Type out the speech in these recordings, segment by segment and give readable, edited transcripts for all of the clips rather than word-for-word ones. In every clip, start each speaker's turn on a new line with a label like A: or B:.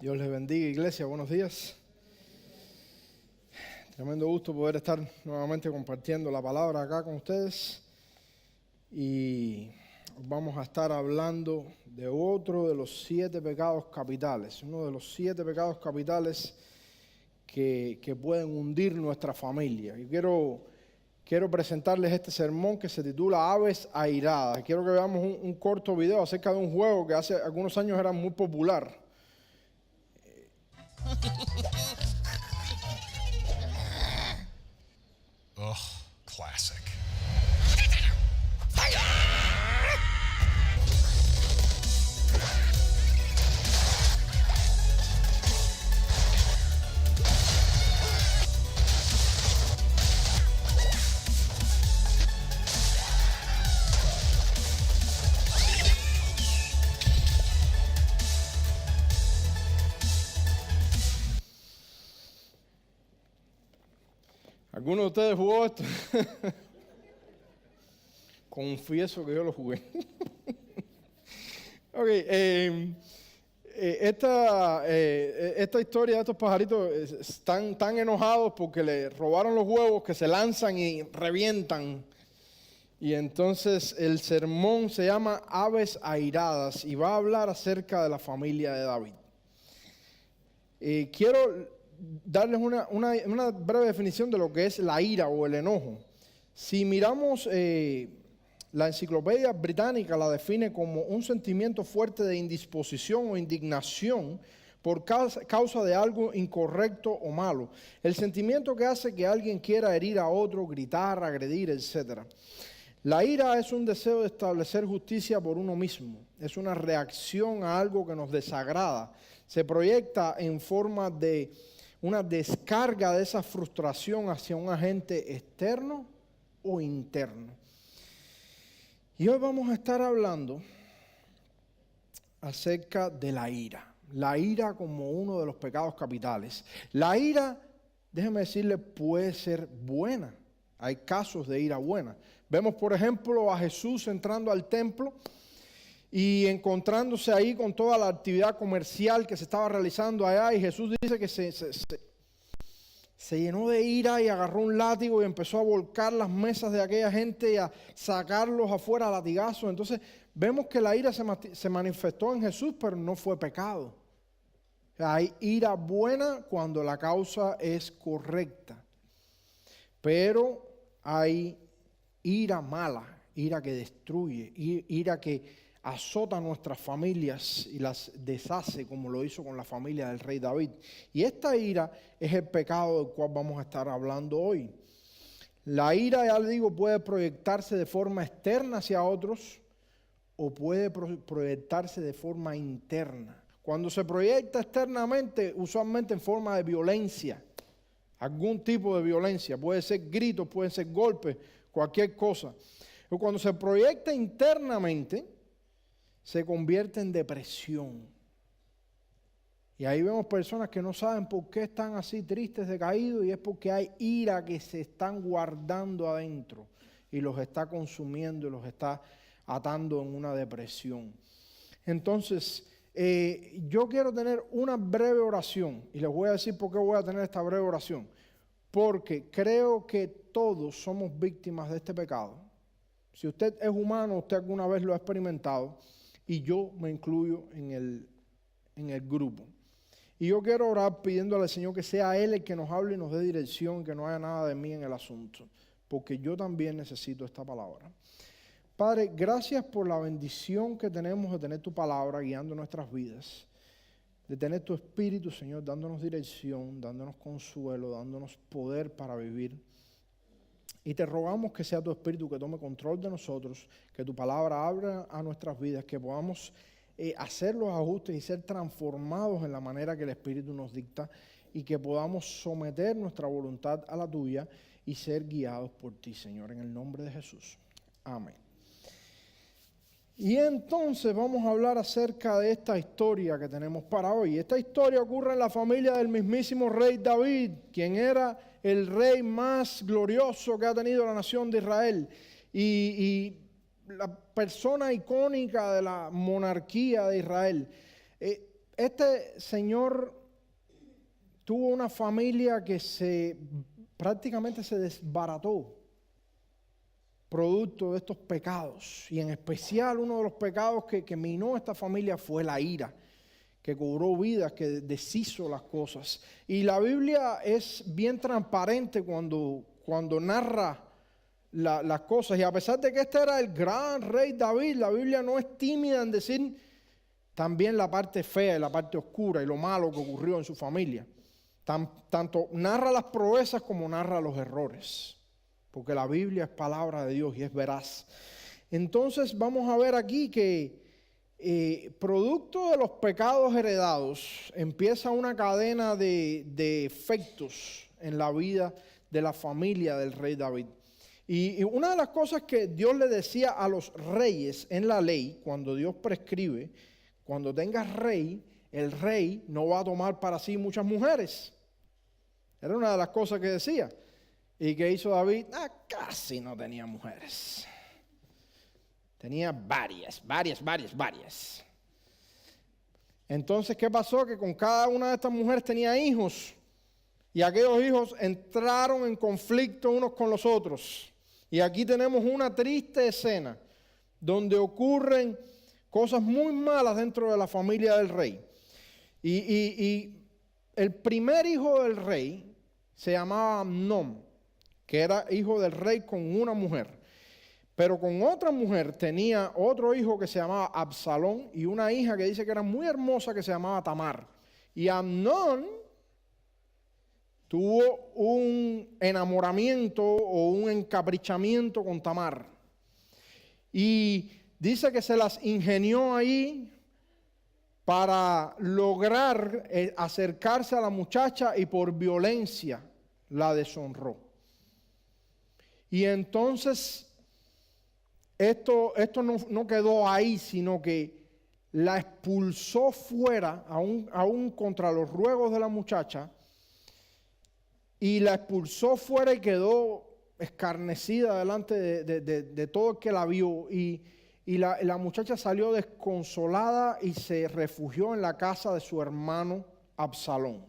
A: Dios les bendiga, iglesia. Buenos días. Tremendo gusto poder estar nuevamente compartiendo la palabra acá con ustedes. Y vamos a estar hablando de otro de los 7 pecados capitales. Uno de los 7 pecados capitales que pueden hundir nuestra familia. Y quiero presentarles este sermón que se titula Aves Airadas. Quiero que veamos un corto video acerca de un juego que hace algunos años era muy popular.
B: Ugh, classic.
A: ¿Alguno de ustedes jugó esto? Confieso que yo lo jugué. Ok, esta historia de estos pajaritos están tan enojados porque le robaron los huevos que se lanzan y revientan. Y entonces el sermón se llama Aves Airadas y va a hablar acerca de la familia de David. Quiero darles una breve definición de lo que es la ira o el enojo. Si miramos la enciclopedia británica, la define como un sentimiento fuerte de indisposición o indignación por causa de algo incorrecto o malo. El sentimiento que hace que alguien quiera herir a otro, gritar, agredir, etc. La ira es un deseo de establecer justicia por uno mismo. Es una reacción a algo que nos desagrada. Se proyecta en forma de una descarga de esa frustración hacia un agente externo o interno. Y hoy vamos a estar hablando acerca de la ira. La ira como uno de los pecados capitales. La ira, déjeme decirle, puede ser buena. Hay casos de ira buena. Vemos, por ejemplo, a Jesús entrando al templo y encontrándose ahí con toda la actividad comercial que se estaba realizando allá, y Jesús dice que se llenó de ira y agarró un látigo y empezó a volcar las mesas de aquella gente y a sacarlos afuera a latigazos. Entonces vemos que la ira se manifestó en Jesús, pero no fue pecado. O sea, hay ira buena cuando la causa es correcta, pero hay ira mala, ira que destruye, ira que azota a nuestras familias y las deshace, como lo hizo con la familia del rey David. Y esta ira es el pecado del cual vamos a estar hablando hoy. La ira, ya le digo, puede proyectarse de forma externa hacia otros o puede proyectarse de forma interna. Cuando se proyecta externamente, usualmente en forma de violencia, algún tipo de violencia, puede ser gritos, puede ser golpes, cualquier cosa. Pero cuando se proyecta internamente, se convierte en depresión. Y ahí vemos personas que no saben por qué están así tristes, decaídos, y es porque hay ira que se están guardando adentro y los está consumiendo y los está atando en una depresión. Entonces, yo quiero tener una breve oración y les voy a decir por qué voy a tener esta breve oración. Porque creo que todos somos víctimas de este pecado. Si usted es humano, usted alguna vez lo ha experimentado. Y yo me incluyo en el grupo. Y yo quiero orar pidiéndole al Señor que sea Él el que nos hable y nos dé dirección, que no haya nada de mí en el asunto, porque yo también necesito esta palabra. Padre, gracias por la bendición que tenemos de tener tu palabra guiando nuestras vidas, de tener tu Espíritu, Señor, dándonos dirección, dándonos consuelo, dándonos poder para vivir. Y te rogamos que sea tu Espíritu que tome control de nosotros, que tu palabra abra a nuestras vidas, que podamos hacer los ajustes y ser transformados en la manera que el Espíritu nos dicta y que podamos someter nuestra voluntad a la tuya y ser guiados por ti, Señor, en el nombre de Jesús. Amén. Y entonces vamos a hablar acerca de esta historia que tenemos para hoy. Esta historia ocurre en la familia del mismísimo rey David, quien era el rey más glorioso que ha tenido la nación de Israel. Y la persona icónica de la monarquía de Israel. Este señor tuvo una familia que prácticamente se desbarató producto de estos pecados. Y en especial uno de los pecados que minó esta familia fue la ira, que cobró vidas, que deshizo las cosas. Y la Biblia es bien transparente cuando narra las cosas. Y a pesar de que este era el gran rey David, la Biblia no es tímida en decir también la parte fea y la parte oscura y lo malo que ocurrió en su familia. Tanto narra las proezas como narra los errores, porque la Biblia es palabra de Dios y es veraz. Entonces vamos a ver aquí que producto de los pecados heredados empieza una cadena de efectos en la vida de la familia del rey David. Y una de las cosas que Dios le decía a los reyes en la ley, cuando Dios prescribe, cuando tengas rey, el rey no va a tomar para sí muchas mujeres. Era una de las cosas que decía. ¿Y qué hizo David? Casi no tenía mujeres. Tenía varias. Entonces, ¿qué pasó? Que con cada una de estas mujeres tenía hijos. Y aquellos hijos entraron en conflicto unos con los otros. Y aquí tenemos una triste escena donde ocurren cosas muy malas dentro de la familia del rey. Y el primer hijo del rey se llamaba Amnón, que era hijo del rey con una mujer. Pero con otra mujer tenía otro hijo que se llamaba Absalón y una hija que dice que era muy hermosa que se llamaba Tamar. Y Amnón tuvo un enamoramiento o un encaprichamiento con Tamar. Y dice que se las ingenió ahí para lograr acercarse a la muchacha y por violencia la deshonró. Y entonces esto no quedó ahí, sino que la expulsó fuera, aún contra los ruegos de la muchacha, y la expulsó fuera y quedó escarnecida delante de todo el que la vio. Y la muchacha salió desconsolada y se refugió en la casa de su hermano Absalón.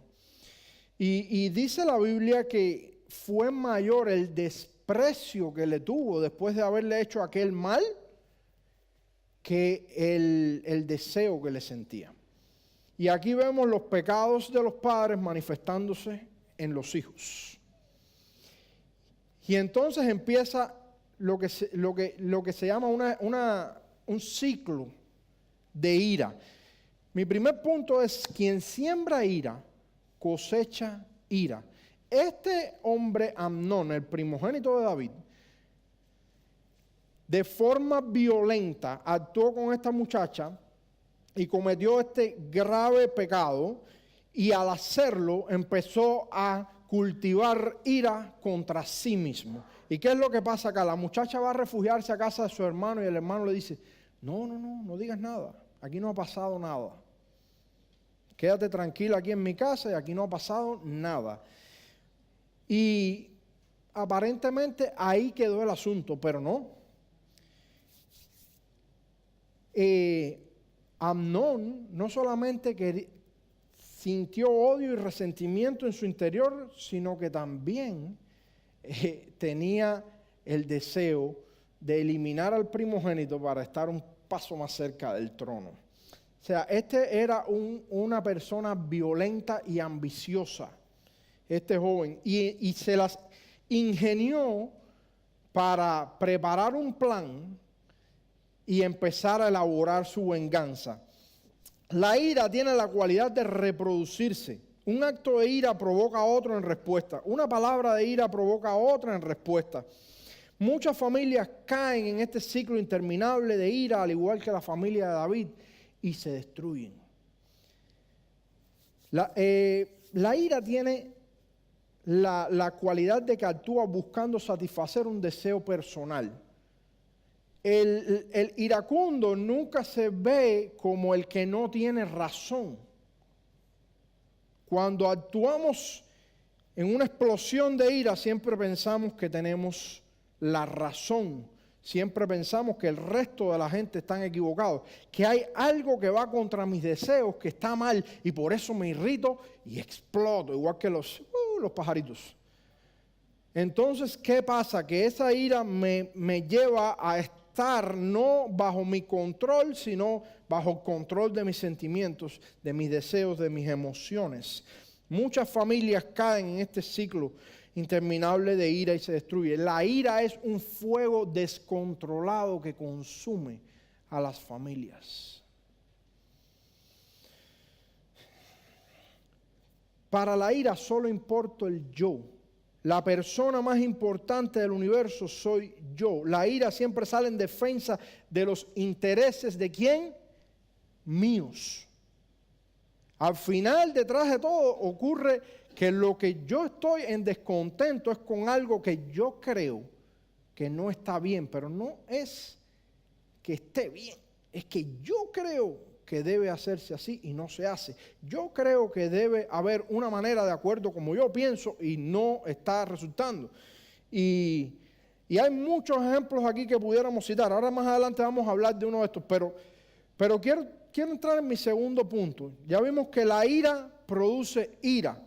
A: Y dice la Biblia que fue mayor el desprecio que le tuvo después de haberle hecho aquel mal que el deseo que le sentía. Y aquí vemos los pecados de los padres manifestándose en los hijos. Y entonces empieza lo que se llama un ciclo de ira. Mi primer punto es: quien siembra ira, cosecha ira. Este hombre Amnón, el primogénito de David, de forma violenta actuó con esta muchacha y cometió este grave pecado, y al hacerlo empezó a cultivar ira contra sí mismo. ¿Y qué es lo que pasa acá? La muchacha va a refugiarse a casa de su hermano y el hermano le dice: no digas nada, aquí no ha pasado nada. Quédate tranquila aquí en mi casa y aquí no ha pasado nada. Y aparentemente ahí quedó el asunto, pero no. Amnón no solamente sintió odio y resentimiento en su interior, sino que también tenía el deseo de eliminar al primogénito para estar un paso más cerca del trono. O sea, este era una persona violenta y ambiciosa, este joven, y se las ingenió para preparar un plan y empezar a elaborar su venganza. La ira tiene la cualidad de reproducirse. Un acto de ira provoca a otro en respuesta. Una palabra de ira provoca a otra en respuesta. Muchas familias caen en este ciclo interminable de ira, al igual que la familia de David, y se destruyen. La ira tiene la cualidad de que actúa buscando satisfacer un deseo personal. El iracundo nunca se ve como el que no tiene razón. Cuando actuamos en una explosión de ira, siempre pensamos que tenemos la razón. siempre pensamos que el resto de la gente están equivocados, que hay algo que va contra mis deseos, que está mal, y por eso me irrito y exploto, igual que los pajaritos. Entonces, ¿qué pasa? Que esa ira me lleva a estar no bajo mi control, sino bajo el control de mis sentimientos, de mis deseos, de mis emociones. Muchas familias caen en este ciclo interminable de ira y se destruye. La ira es un fuego descontrolado que consume a las familias. Para la ira solo importa el yo. La persona más importante del universo soy yo. La ira siempre sale en defensa de los intereses de ¿quién? Míos. Al final, detrás de todo, ocurre que lo que yo estoy en descontento es con algo que yo creo que no está bien, pero no es que esté bien, es que yo creo que debe hacerse así y no se hace. Yo creo que debe haber una manera de acuerdo como yo pienso y no está resultando. Y hay muchos ejemplos aquí que pudiéramos citar. Ahora más adelante vamos a hablar de uno de estos, pero quiero entrar en mi segundo punto. Ya vimos que la ira produce ira.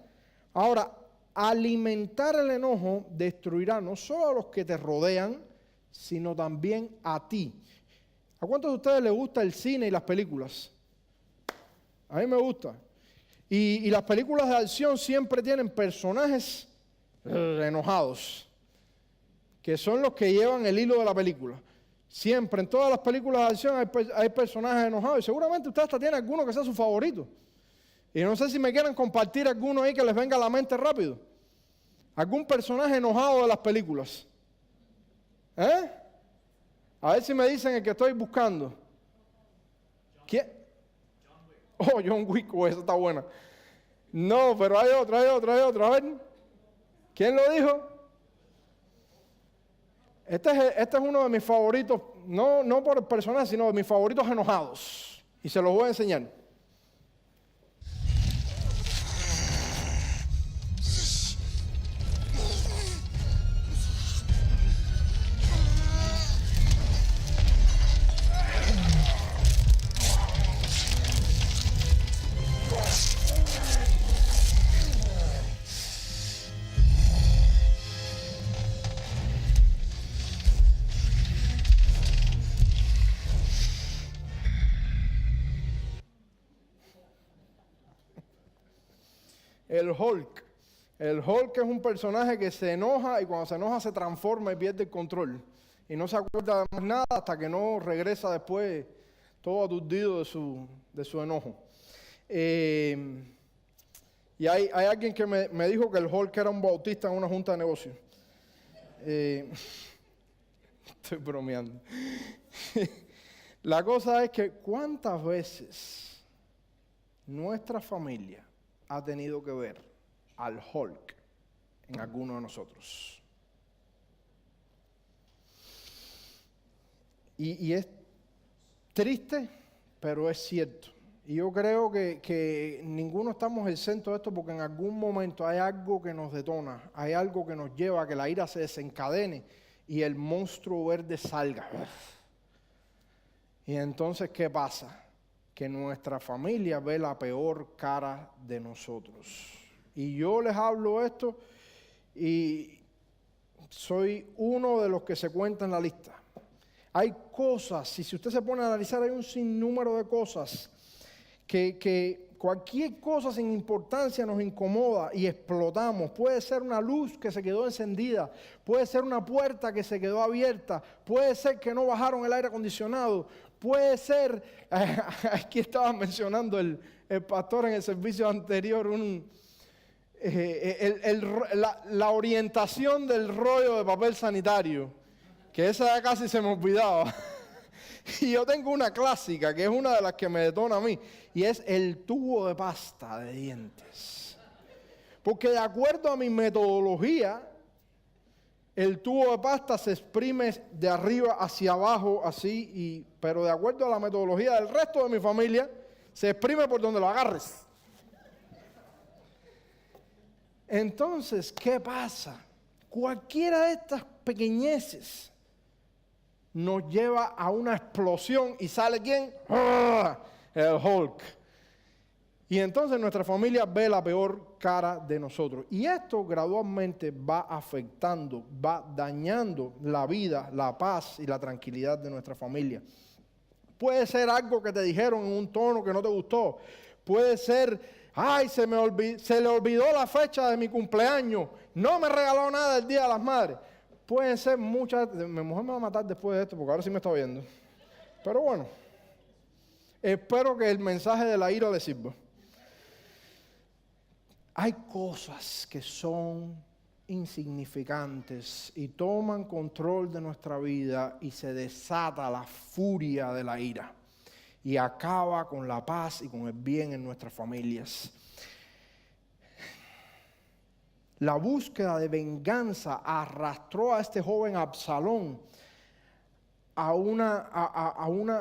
A: Ahora, alimentar el enojo destruirá no solo a los que te rodean, sino también a ti. ¿A cuántos de ustedes les gusta el cine y las películas? A mí me gusta. Y las películas de acción siempre tienen personajes enojados, que son los que llevan el hilo de la película. Siempre, en todas las películas de acción hay personajes enojados. Y seguramente usted hasta tiene alguno que sea su favorito. Y no sé si me quieren compartir alguno ahí que les venga a la mente rápido. ¿Algún personaje enojado de las películas? A ver si me dicen el que estoy buscando. ¿Quién? Oh, John Wick, esa está buena. No, pero hay otro. A ver, ¿quién lo dijo? Este es uno de mis favoritos, no por el personaje, sino de mis favoritos enojados. Y se los voy a enseñar. El Hulk. El Hulk es un personaje que se enoja y cuando se enoja se transforma y pierde el control. Y no se acuerda de más nada hasta que no regresa después todo aturdido de su enojo. Y hay alguien que me dijo que el Hulk era un bautista en una junta de negocios. Estoy bromeando. La cosa es que ¿cuántas veces nuestra familia ha tenido que ver al Hulk en alguno de nosotros? Y es triste, pero es cierto. Y yo creo que ninguno estamos exentos de esto porque en algún momento hay algo que nos detona, hay algo que nos lleva a que la ira se desencadene y el monstruo verde salga. Y entonces, ¿qué pasa? Que nuestra familia ve la peor cara de nosotros. Y yo les hablo esto y soy uno de los que se cuenta en la lista. Hay cosas, y si usted se pone a analizar, hay un sinnúmero de cosas que cualquier cosa sin importancia nos incomoda y explotamos. Puede ser una luz que se quedó encendida, puede ser una puerta que se quedó abierta, puede ser que no bajaron el aire acondicionado, puede ser, aquí estaba mencionando el pastor en el servicio anterior, la orientación del rollo de papel sanitario, que esa ya casi se me olvidaba. Y yo tengo una clásica, que es una de las que me detona a mí, y es el tubo de pasta de dientes. Porque de acuerdo a mi metodología, el tubo de pasta se exprime de arriba hacia abajo, así, pero de acuerdo a la metodología del resto de mi familia, se exprime por donde lo agarres. Entonces, ¿qué pasa? Cualquiera de estas pequeñeces nos lleva a una explosión y sale ¿quién? ¡Ah! El Hulk. Y entonces nuestra familia ve la peor cara de nosotros. Y esto gradualmente va afectando, va dañando la vida, la paz y la tranquilidad de nuestra familia. Puede ser algo que te dijeron en un tono que no te gustó. Puede ser, ay, se le olvidó la fecha de mi cumpleaños. No me regaló nada el Día de las Madres. Pueden ser muchas, mi mujer me va a matar después de esto porque ahora sí me está viendo. Pero bueno, espero que el mensaje de la ira le sirva. Hay cosas que son insignificantes y toman control de nuestra vida y se desata la furia de la ira y acaba con la paz y con el bien en nuestras familias. La búsqueda de venganza arrastró a este joven Absalón a un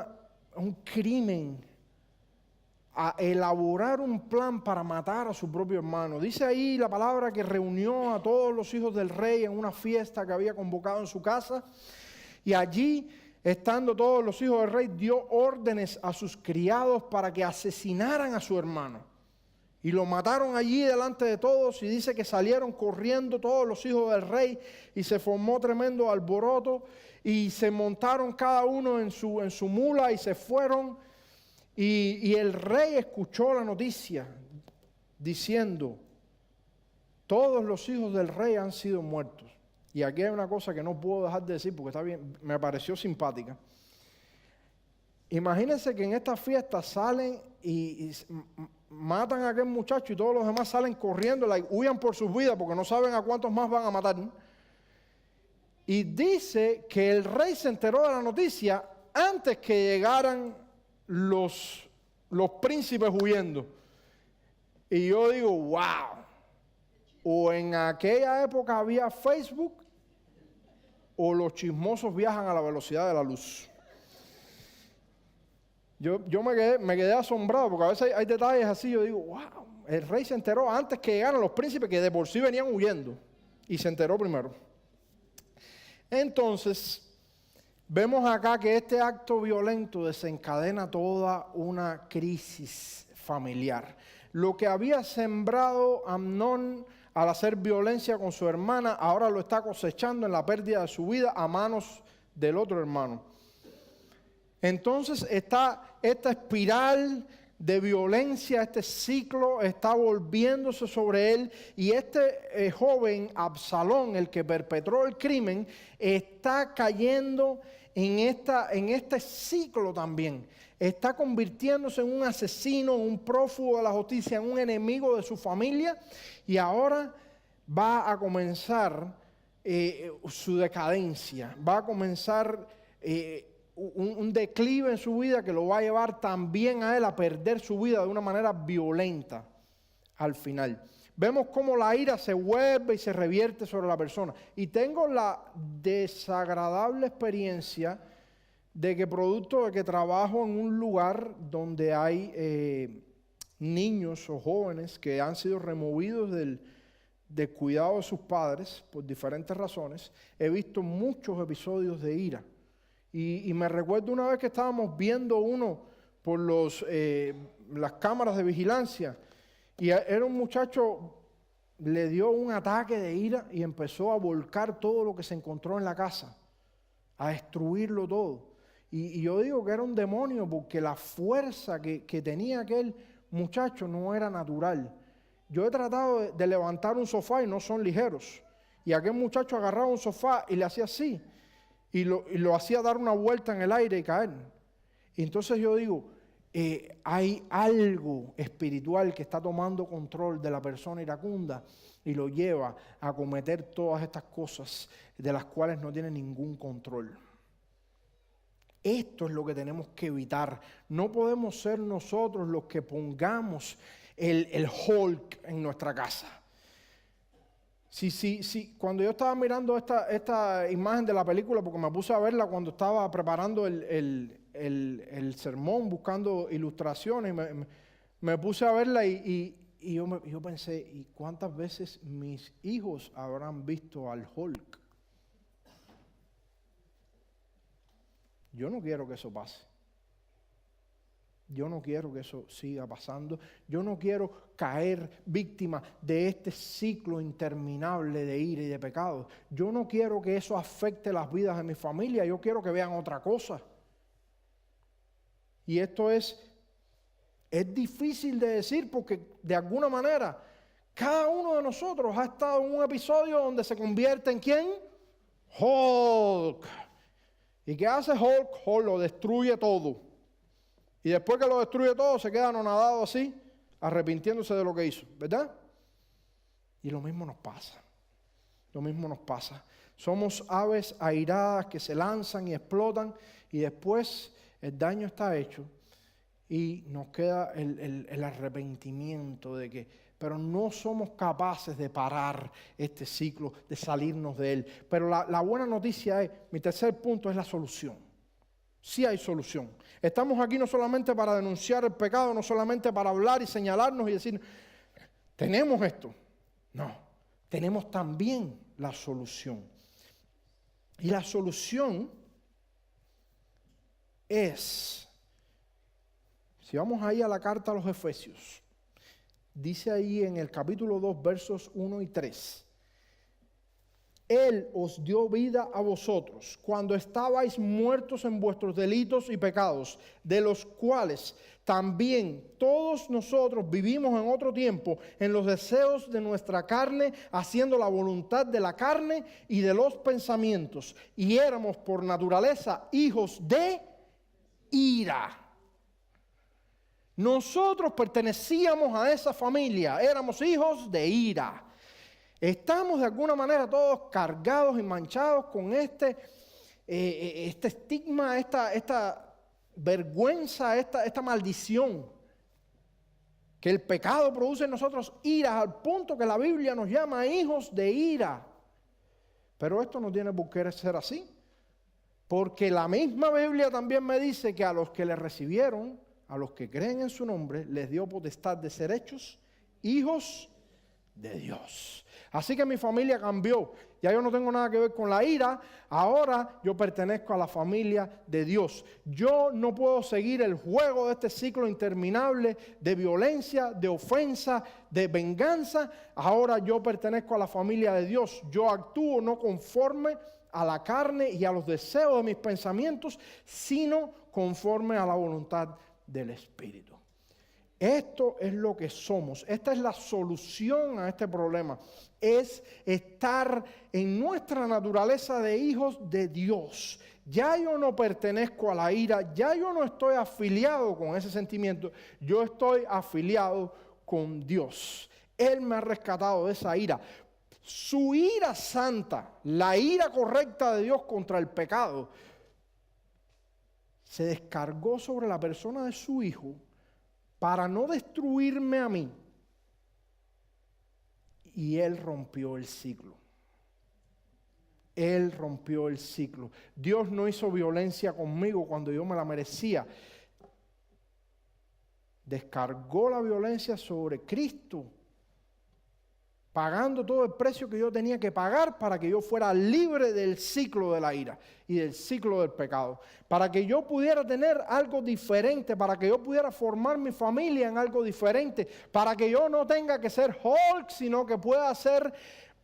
A: crimen, a elaborar un plan para matar a su propio hermano. Dice ahí la palabra que reunió a todos los hijos del rey en una fiesta que había convocado en su casa, y allí, estando todos los hijos del rey, dio órdenes a sus criados para que asesinaran a su hermano. Y lo mataron allí delante de todos, y dice que salieron corriendo todos los hijos del rey y se formó tremendo alboroto y se montaron cada uno en su mula y se fueron. Y el rey escuchó la noticia diciendo, todos los hijos del rey han sido muertos. Y aquí hay una cosa que no puedo dejar de decir porque está bien, me pareció simpática. Imagínense que en esta fiesta salen y matan a aquel muchacho y todos los demás salen corriendo, huyan por sus vidas porque no saben a cuántos más van a matar. Y dice que el rey se enteró de la noticia antes que llegaran los príncipes huyendo. Y yo digo, wow, o en aquella época había Facebook o los chismosos viajan a la velocidad de la luz. Yo me quedé asombrado porque a veces hay detalles así, yo digo, wow, el rey se enteró antes que llegaran los príncipes que de por sí venían huyendo y se enteró primero. Entonces, vemos acá que este acto violento desencadena toda una crisis familiar. Lo que había sembrado Amnón al hacer violencia con su hermana, ahora lo está cosechando en la pérdida de su vida a manos del otro hermano. Entonces esta espiral de violencia, este ciclo está volviéndose sobre él, y este joven Absalón, el que perpetró el crimen, está cayendo en este ciclo también. Está convirtiéndose en un asesino, un prófugo de la justicia, en un enemigo de su familia, y ahora va a comenzar su decadencia, va a comenzar un declive en su vida que lo va a llevar también a él a perder su vida de una manera violenta al final. Vemos cómo la ira se vuelve y se revierte sobre la persona. Y tengo la desagradable experiencia de que producto de que trabajo en un lugar donde hay niños o jóvenes que han sido removidos del cuidado de sus padres por diferentes razones, he visto muchos episodios de ira. Y me recuerdo una vez que estábamos viendo uno por las cámaras de vigilancia, y era un muchacho, le dio un ataque de ira y empezó a volcar todo lo que se encontró en la casa, a destruirlo todo. Y yo digo que era un demonio porque la fuerza que tenía aquel muchacho no era natural. Yo he tratado de levantar un sofá y no son ligeros. Y aquel muchacho agarraba un sofá y le hacía así. Y lo hacía dar una vuelta en el aire y caer. Y entonces yo digo, hay algo espiritual que está tomando control de la persona iracunda y lo lleva a cometer todas estas cosas de las cuales no tiene ningún control. Esto es lo que tenemos que evitar. No podemos ser nosotros los que pongamos el Hulk en nuestra casa. Cuando yo estaba mirando esta imagen de la película, porque me puse a verla cuando estaba preparando el sermón, buscando ilustraciones, me puse a verla y yo pensé, ¿y cuántas veces mis hijos habrán visto al Hulk? Yo no quiero que eso pase. Yo no quiero que eso siga pasando. Yo no quiero caer víctima de este ciclo interminable de ira y de pecado. Yo no quiero que eso afecte las vidas de mi familia. Yo quiero que vean otra cosa. Y esto es difícil de decir porque de alguna manera cada uno de nosotros ha estado en un episodio donde se convierte en ¿quién? Hulk. ¿Y qué hace Hulk? Hulk lo destruye todo. Y después que lo destruye todo, se queda anonadado así, arrepintiéndose de lo que hizo, ¿verdad? Y lo mismo nos pasa. Lo mismo nos pasa. Somos aves airadas que se lanzan y explotan y después el daño está hecho y nos queda el arrepentimiento de que, pero no somos capaces de parar este ciclo, de salirnos de él. Pero la buena noticia es, mi tercer punto es la solución. Sí hay solución. Estamos aquí no solamente para denunciar el pecado, no solamente para hablar y señalarnos y decir, tenemos esto. No, tenemos también la solución. Y la solución es, si vamos ahí a la carta a los Efesios, dice ahí en el capítulo 2, versos 1 y 3. Él os dio vida a vosotros cuando estabais muertos en vuestros delitos y pecados, de los cuales también todos nosotros vivimos en otro tiempo en los deseos de nuestra carne, haciendo la voluntad de la carne y de los pensamientos. Y éramos por naturaleza hijos de ira. Nosotros pertenecíamos a esa familia, éramos hijos de ira. Estamos de alguna manera todos cargados y manchados con este estigma, esta vergüenza, esta maldición que el pecado produce en nosotros ira, al punto que la Biblia nos llama hijos de ira. Pero esto no tiene por qué ser así, porque la misma Biblia también me dice que a los que le recibieron, a los que creen en su nombre, les dio potestad de ser hechos hijos de Dios. Así que mi familia cambió. Ya yo no tengo nada que ver con la ira. Ahora yo pertenezco a la familia de Dios. Yo no puedo seguir el juego de este ciclo interminable de violencia, de ofensa, de venganza. Ahora yo pertenezco a la familia de Dios. Yo actúo no conforme a la carne y a los deseos de mis pensamientos, sino conforme a la voluntad del Espíritu. Esto es lo que somos. Esta es la solución a este problema. Es estar en nuestra naturaleza de hijos de Dios. Ya yo no pertenezco a la ira, ya yo no estoy afiliado con ese sentimiento, yo estoy afiliado con Dios. Él me ha rescatado de esa ira. Su ira santa, la ira correcta de Dios contra el pecado, se descargó sobre la persona de su Hijo para no destruirme a mí. Y Él rompió el ciclo. Él rompió el ciclo. Dios no hizo violencia conmigo cuando yo me la merecía. Descargó la violencia sobre Cristo, pagando todo el precio que yo tenía que pagar para que yo fuera libre del ciclo de la ira y del ciclo del pecado. Para que yo pudiera tener algo diferente, para que yo pudiera formar mi familia en algo diferente, para que yo no tenga que ser Hulk, sino que pueda ser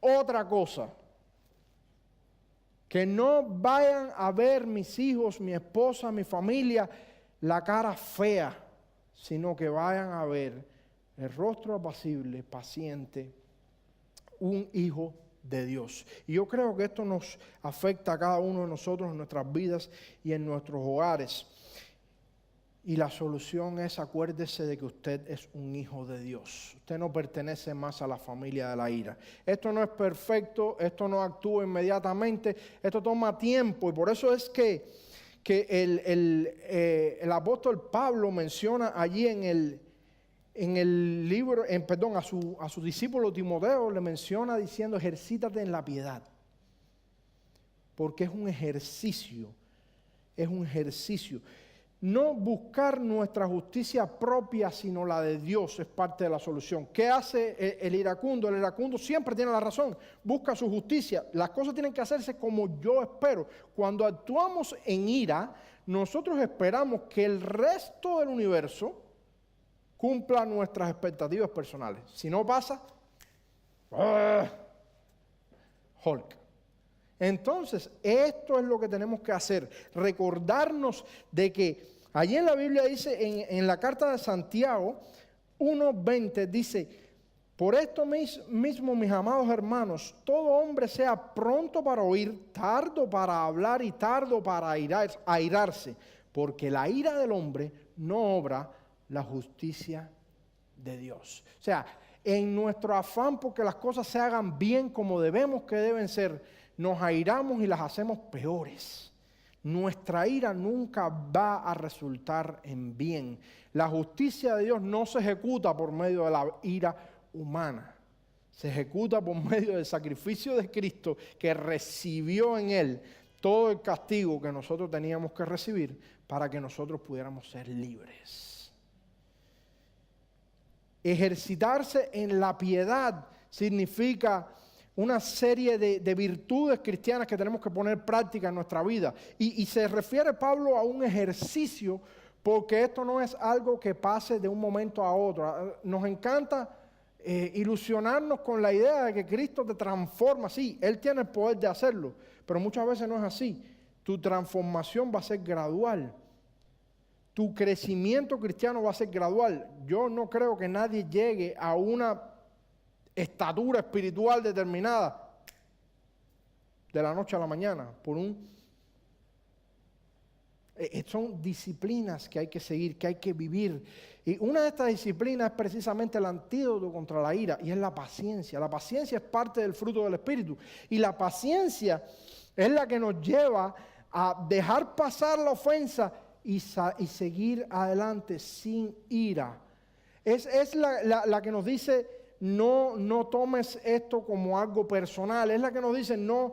A: otra cosa. Que no vayan a ver mis hijos, mi esposa, mi familia, la cara fea, sino que vayan a ver el rostro apacible, paciente, un hijo de Dios. Y yo creo que esto nos afecta a cada uno de nosotros en nuestras vidas y en nuestros hogares. Y la solución es, acuérdese de que usted es un hijo de Dios. Usted no pertenece más a la familia de la ira. Esto no es perfecto, esto no actúa inmediatamente, esto toma tiempo. Y por eso es que el apóstol Pablo menciona allí en el libro, a su discípulo Timoteo le menciona diciendo, ejercítate en la piedad. Porque es un ejercicio. No buscar nuestra justicia propia, sino la de Dios es parte de la solución. ¿Qué hace el iracundo? El iracundo siempre tiene la razón, busca su justicia. Las cosas tienen que hacerse como yo espero. Cuando actuamos en ira, nosotros esperamos que el resto del universo cumpla nuestras expectativas personales. Si no pasa, Hulk. Entonces, esto es lo que tenemos que hacer, recordarnos de que allí en la Biblia dice, en la carta de Santiago 1:20, dice: por esto mismo, mis amados hermanos, todo hombre sea pronto para oír, tardo para hablar y tardo para airarse, porque la ira del hombre no obra la justicia de Dios. O sea, en nuestro afán porque las cosas se hagan bien como deben ser, nos airamos y las hacemos peores. Nuestra ira nunca va a resultar en bien. La justicia de Dios no se ejecuta por medio de la ira humana. Se ejecuta por medio del sacrificio de Cristo, que recibió en Él todo el castigo que nosotros teníamos que recibir para que nosotros pudiéramos ser libres. Ejercitarse en la piedad significa una serie de virtudes cristianas que tenemos que poner en práctica en nuestra vida. Y se refiere Pablo a un ejercicio, porque esto no es algo que pase de un momento a otro. Nos encanta ilusionarnos con la idea de que Cristo te transforma. Sí, Él tiene el poder de hacerlo, pero muchas veces no es así. Tu transformación va a ser gradual. Tu crecimiento cristiano va a ser gradual. Yo no creo que nadie llegue a una estatura espiritual determinada de la noche a la mañana son disciplinas que hay que seguir, que hay que vivir. Y una de estas disciplinas es precisamente el antídoto contra la ira, y es la paciencia. La paciencia es parte del fruto del Espíritu, y la paciencia es la que nos lleva a dejar pasar la ofensa y seguir adelante sin ira. Es la que nos dice: no tomes esto como algo personal. Es la que nos dice: no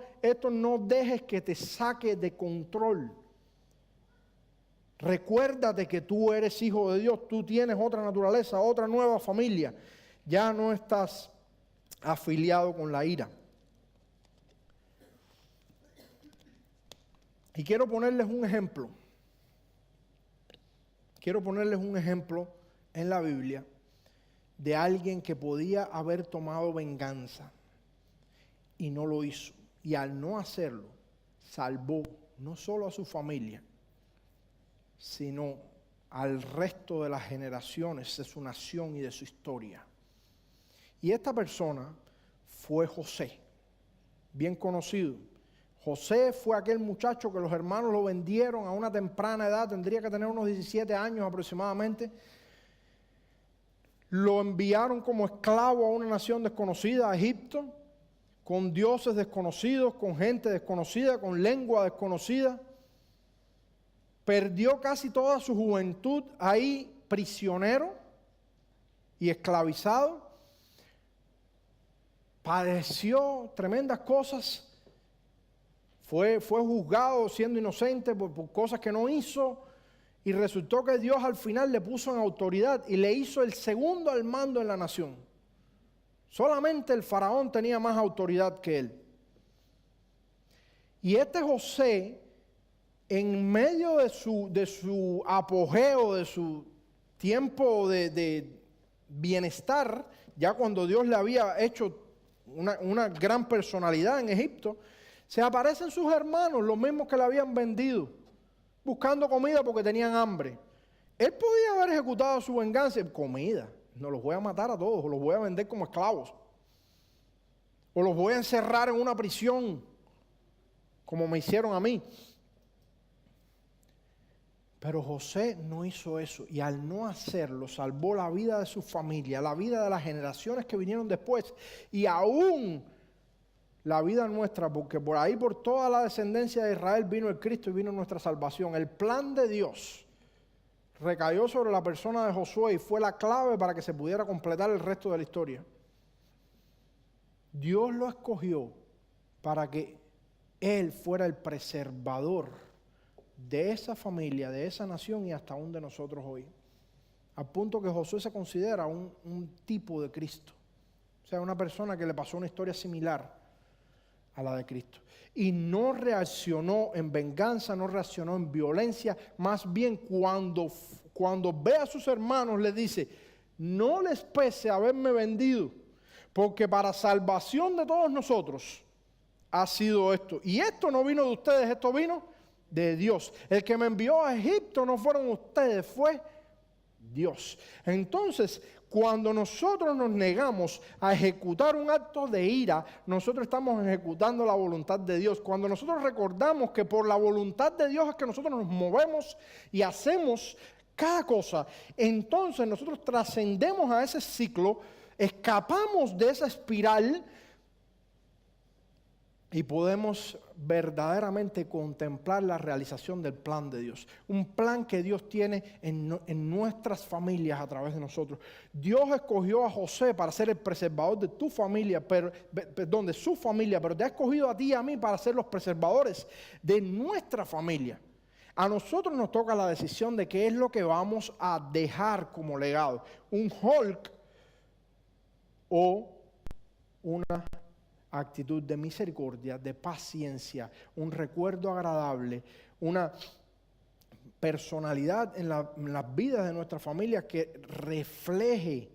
A: dejes que te saque de control. Recuérdate que tú eres hijo de Dios, tú tienes otra naturaleza, otra nueva familia. Ya no estás afiliado con la ira. Y quiero ponerles un ejemplo. Quiero ponerles un ejemplo en la Biblia de alguien que podía haber tomado venganza y no lo hizo. Y al no hacerlo, salvó no solo a su familia, sino al resto de las generaciones de su nación y de su historia. Y esta persona fue José, bien conocido. José fue aquel muchacho que los hermanos lo vendieron a una temprana edad, tendría que tener unos 17 años aproximadamente. Lo enviaron como esclavo a una nación desconocida, a Egipto, con dioses desconocidos, con gente desconocida, con lengua desconocida. Perdió casi toda su juventud ahí prisionero y esclavizado. Padeció tremendas cosas. Fue juzgado siendo inocente por cosas que no hizo. Y resultó que Dios al final le puso en autoridad y le hizo el segundo al mando en la nación. Solamente el faraón tenía más autoridad que él. Y este José, en medio de su apogeo, de su tiempo de bienestar, ya cuando Dios le había hecho una gran personalidad en Egipto, se aparecen sus hermanos, los mismos que le habían vendido, buscando comida porque tenían hambre. Él podía haber ejecutado su venganza. Comida, no los voy a matar a todos, o los voy a vender como esclavos, o los voy a encerrar en una prisión, como me hicieron a mí. Pero José no hizo eso, y al no hacerlo salvó la vida de su familia, la vida de las generaciones que vinieron después, y aún la vida nuestra, porque por ahí, por toda la descendencia de Israel vino el Cristo y vino nuestra salvación. El plan de Dios recayó sobre la persona de Josué y fue la clave para que se pudiera completar el resto de la historia. Dios lo escogió para que Él fuera el preservador de esa familia, de esa nación y hasta aún de nosotros hoy. Al punto que Josué se considera un tipo de Cristo. O sea, una persona que le pasó una historia similar a la de Cristo. Y no reaccionó en venganza, no reaccionó en violencia. Más bien cuando ve a sus hermanos les dice, no les pese haberme vendido, porque para salvación de todos nosotros ha sido esto. Y esto no vino de ustedes, esto vino de Dios. El que me envió a Egipto no fueron ustedes, fue Dios. Entonces, cuando nosotros nos negamos a ejecutar un acto de ira, nosotros estamos ejecutando la voluntad de Dios. Cuando nosotros recordamos que por la voluntad de Dios es que nosotros nos movemos y hacemos cada cosa, entonces nosotros trascendemos a ese ciclo, escapamos de esa espiral y podemos verdaderamente contemplar la realización del plan de Dios. Un plan que Dios tiene en nuestras familias a través de nosotros. Dios escogió a José para ser el preservador de tu familia, de su familia, pero te ha escogido a ti y a mí para ser los preservadores de nuestra familia. A nosotros nos toca la decisión de qué es lo que vamos a dejar como legado. Un Hulk o una actitud de misericordia, de paciencia, un recuerdo agradable, una personalidad en las vidas de nuestra familia que refleje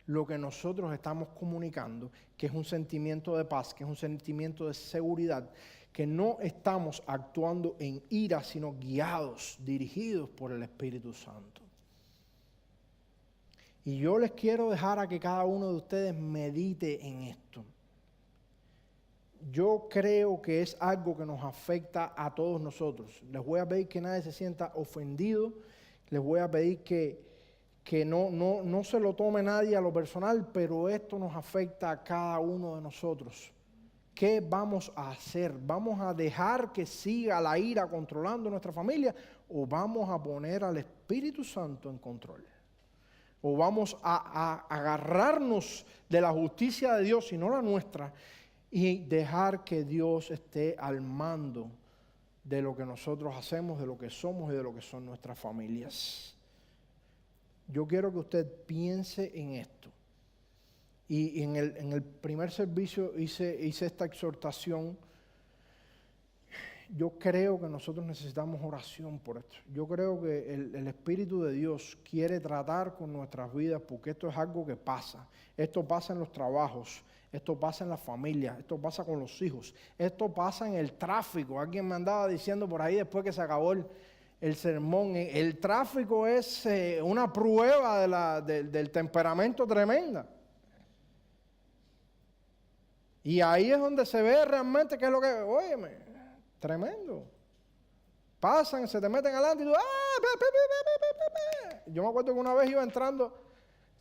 A: lo que nosotros estamos comunicando, que es un sentimiento de paz, que es un sentimiento de seguridad, que no estamos actuando en ira, sino guiados, dirigidos por el Espíritu Santo. Y yo les quiero dejar a que cada uno de ustedes medite en esto. Yo creo que es algo que nos afecta a todos nosotros. Les voy a pedir que nadie se sienta ofendido. Les voy a pedir que no se lo tome nadie a lo personal, pero esto nos afecta a cada uno de nosotros. ¿Qué vamos a hacer? ¿Vamos a dejar que siga la ira controlando nuestra familia o vamos a poner al Espíritu Santo en control? ¿O vamos a agarrarnos de la justicia de Dios y no la nuestra y dejar que Dios esté al mando de lo que nosotros hacemos, de lo que somos y de lo que son nuestras familias? Yo quiero que usted piense en esto. Y en el primer servicio hice esta exhortación. Yo creo que nosotros necesitamos oración por esto. Yo creo que el Espíritu de Dios quiere tratar con nuestras vidas porque esto es algo que pasa. Esto pasa en los trabajos, esto pasa en la familia, esto pasa con los hijos, esto pasa en el tráfico. Alguien me andaba diciendo por ahí después que se acabó el sermón, el tráfico es una prueba del temperamento tremenda. Y ahí es donde se ve realmente qué es lo que, óyeme, tremendo. Pasan, se te meten adelante y tú, Yo me acuerdo que una vez iba entrando,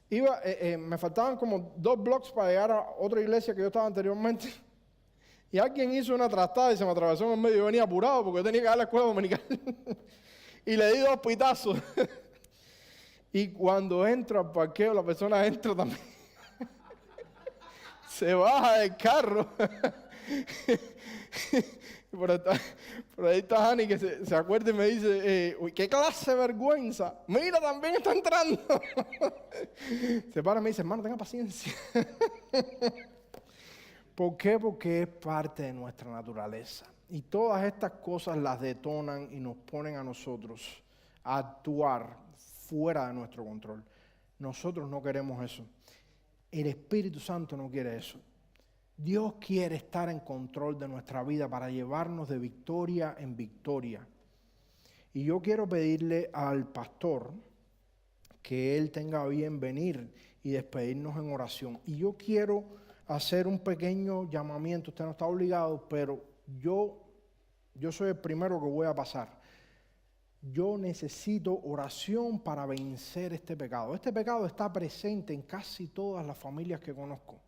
A: me faltaban como 2 blocks para llegar a otra iglesia que yo estaba anteriormente. Y alguien hizo una trastada y se me atravesó en el medio. Yo venía apurado porque yo tenía que ir a la escuela dominical. Y le di 2 pitazos. Y cuando entro al parqueo, la persona entra también. Se baja del carro. Y por ahí está Hani que se acuerda y me dice, uy, qué clase de vergüenza. Mira, también está entrando. Se para y me dice, hermano, tenga paciencia. ¿Por qué? Porque es parte de nuestra naturaleza. Y todas estas cosas las detonan y nos ponen a nosotros a actuar fuera de nuestro control. Nosotros no queremos eso. El Espíritu Santo no quiere eso. Dios quiere estar en control de nuestra vida para llevarnos de victoria en victoria. Y yo quiero pedirle al pastor que él tenga bien venir y despedirnos en oración. Y yo quiero hacer un pequeño llamamiento. Usted no está obligado, pero yo soy el primero que voy a pasar. Yo necesito oración para vencer este pecado. Este pecado está presente en casi todas las familias que conozco.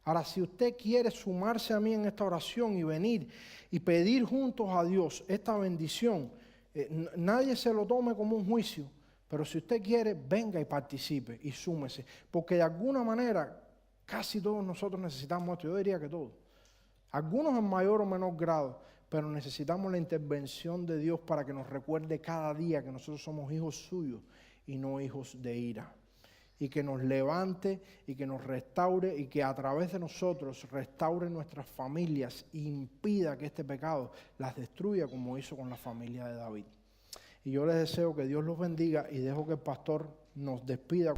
A: Ahora, si usted quiere sumarse a mí en esta oración y venir y pedir juntos a Dios esta bendición, nadie se lo tome como un juicio, pero si usted quiere, venga y participe y súmese, porque de alguna manera casi todos nosotros necesitamos esto. Yo diría que todos. Algunos en mayor o menor grado, pero necesitamos la intervención de Dios para que nos recuerde cada día que nosotros somos hijos suyos y no hijos de ira. y que nos levante y que nos restaure y que a través de nosotros restaure nuestras familias e impida que este pecado las destruya como hizo con la familia de David. Y yo les deseo que Dios los bendiga y dejo que el pastor nos despida